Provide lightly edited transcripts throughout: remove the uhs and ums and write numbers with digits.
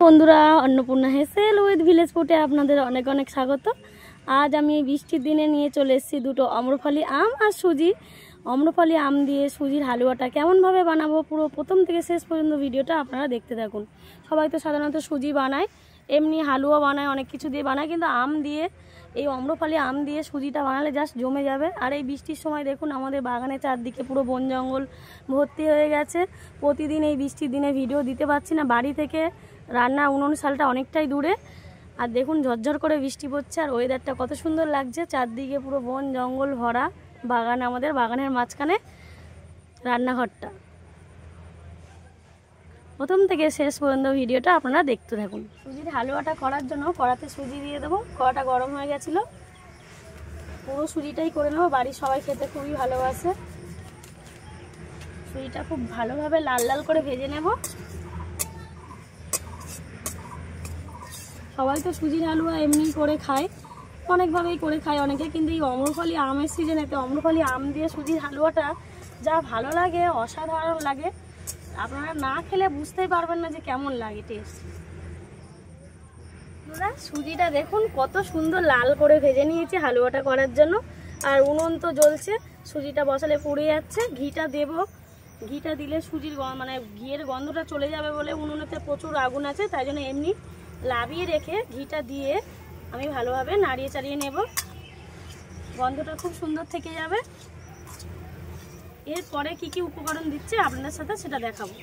বন্ধুরা, Annapurna হেসেল with village ফুডে আপনাদের অনেক অনেক স্বাগত। আজ আমি এই বৃষ্টির দিনে নিয়ে চলে এসেছি দুটো আম্রফালি আম আর সুজি। আম্রফালি আম দিয়ে সুজির হালুয়াটা কেমনভাবে বানাবো পুরো প্রথম থেকে শেষ পর্যন্ত ভিডিওটা আপনারা দেখতে থাকুন। সবাই তো সাধারণত সুজি বানায়, এমনি হালুয়া বানায়, অনেক কিছু দিয়ে বানায়, কিন্তু আম দিয়ে এই আম্রফালি আম দিয়ে সুজিটা বানালে জাস্ট জমে যাবে। আর এই বৃষ্টির সময় দেখুন আমাদের বাগানের চারদিকে পুরো বন জঙ্গল ভর্তি হয়ে গেছে। প্রতিদিন এই বৃষ্টির দিনে ভিডিও দিতে পারছি না, বাড়ি থেকে রান্নার উনুনশালটা অনেকটাই দূরে। আর দেখুন ঝরঝর করে বৃষ্টি পড়ছে আর ওয়েদারটা কত সুন্দর লাগছে, চারদিকে পুরো বন জঙ্গল ভরা বাগান, আমাদের বাগানের মাঝখানে রান্নাঘরটা। প্রথম থেকে শেষ পর্যন্ত ভিডিওটা আপনারা দেখতে থাকুন। সুজির হালুয়াটা করার জন্য কড়াতে সুজি দিয়ে দেবো। কড়াটা গরম হয়ে গেছিলো, পুরো সুজিটাই করে নেবো। বাড়ির সবাই খেতে খুবই ভালোবাসে। সুজিটা খুব ভালোভাবে লাল লাল করে ভেজে নেব। সবাই তো সুজির হালুয়া এমনি করে খায়, অনেকভাবেই করে খায় অনেকে, কিন্তু এই আম্রফালি আমের সিজনেতে আম্রফালি আম দিয়ে সুজির হালুয়াটা যা ভালো লাগে, অসাধারণ লাগে। আপনারা না খেলে বুঝতেই পারবেন না যে কেমন লাগে টেস্ট। সুজিটা দেখুন কত সুন্দর লাল করে ভেজে নিয়েছি হালুয়াটা করার জন্য। আর উনুন তো জ্বলছে, সুজিটা বসালে পুড়ে যাচ্ছে। ঘিটা দেব, ঘিটা দিলে সুজির ঘিয়ের গন্ধটা চলে যাবে বলে উনুনেতে প্রচুর আগুন আছে, তাই জন্য এমনি লাভিয়ে রেখে ঘিটা দিয়ে আমি ভালোভাবে নাড়িয়ে চাড়িয়ে নেব। গন্ধটা খুব সুন্দর থেকে যাবে। এরপরে কি কি উপকরণ দিচ্ছে আপনাদের সাথে সেটা দেখাবো।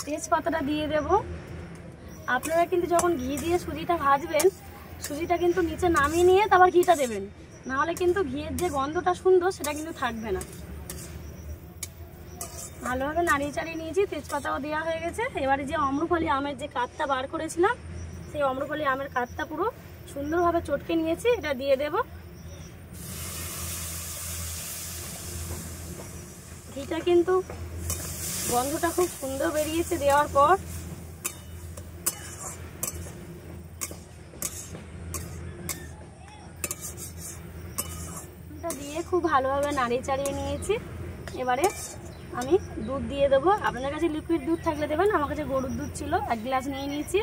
তেজপাতাটা দিয়ে দেব। আপনারা কিন্তু যখন ঘি দিয়ে সুজিটা ভাজবেন, সুজিটা কিন্তু নিচে নামিয়ে নিয়ে তারপর ঘিটা দেবেন, নাহলে কিন্তু ঘিয়ের যে গন্ধটা সুন্দর সেটা কিন্তু থাকবে না। ভালোভাবে নাড়িয়ে চাড়িয়ে নিয়েছি, তেজপাতাও দেওয়া হয়ে গেছে। এবারে যে আম্রফালি আমের যে কাঠটা বার করেছিলাম, সেই আম্রফালি আমের কাঠটা পুরো সুন্দরভাবে চটকে নিয়েছি, এটা দিয়ে দেব। ঘিটা কিন্তু গন্ধটা খুব সুন্দর বেরিয়েছে দেওয়ার পর। এটা দিয়ে খুব ভালোভাবে নাড়িয়ে চাড়িয়ে নিয়েছি। এবারে আমি দুধ দিয়ে দেবো। আপনাদের কাছে লিকুইড দুধ থাকলে দেবেন, আমার কাছে গরুর দুধ ছিল, 1 গ্লাস নিয়ে নিয়েছি।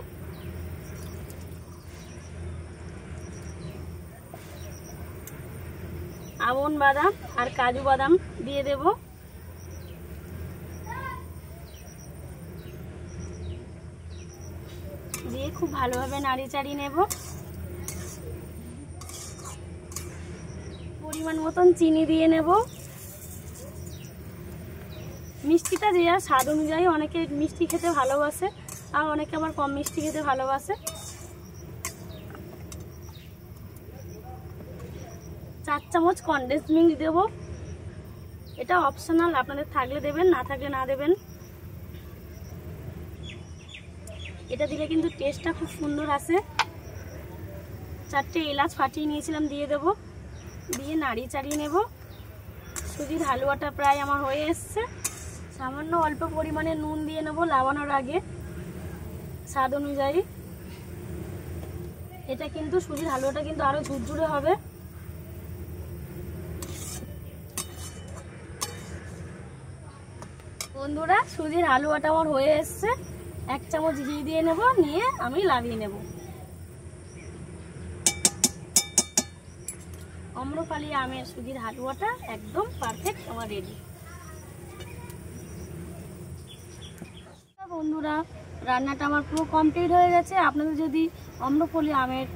আমন্ড বাদাম আর কাজু বাদাম দিয়ে দেব। দিয়ে খুব ভালোভাবে নাড়িয়ে চাড়িয়ে নেব। পরিমাণ মতন চিনি দিয়ে নেব। মিষ্টিটা যে যার স্বাদ অনুযায়ী, অনেকে মিষ্টি খেতে ভালোবাসে আর অনেকে আবার কম মিষ্টি খেতে ভালোবাসে। 4 চামচ কনডেন্স মিল্ক দেব। এটা অপশনাল, আপনাদের থাকলে দেবেন, না থাকলে না দেবেন। এটা দিলে কিন্তু টেস্টটা খুব সুন্দর আসে। 4টে এলাচ ফাটিয়ে নিয়েছিলাম, দিয়ে দেব। দিয়ে নাড়িয়ে চাড়িয়ে নেব। সুজির হালুয়াটা প্রায় আমার হয়ে এসছে। সামান্য অল্প পরিমাণে নুন দিয়ে নেব লাগানোর আগে, স্বাদ অনুযায়ী। এটা কিন্তু সুজির হালুয়াটা কিন্তু আরো ঝুরঝুরে হবে। বন্ধুরা, সুজির হালুয়াটা আমার হয়ে এসছে। 1 চামচ ঘি দিয়ে নেব, নিয়ে আমি লাগিয়ে নেব। আম্রফালি আমের সুজির হালুয়াটা একদম পারফেক্ট আমার রেডি। বন্ধুরা, রান্নাটা আমার পুরো কমপ্লিট হয়ে গেছে। আপনাদের যদি আম্রফালি আমের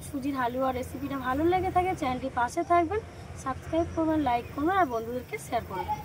সুজির হালুয়া রেসিপিটা ভালো লেগে থাকে, চ্যানেলটি পাশে থাকবেন, সাবস্ক্রাইব করবেন, লাইক করবেন আর বন্ধুদেরকে শেয়ার করবেন।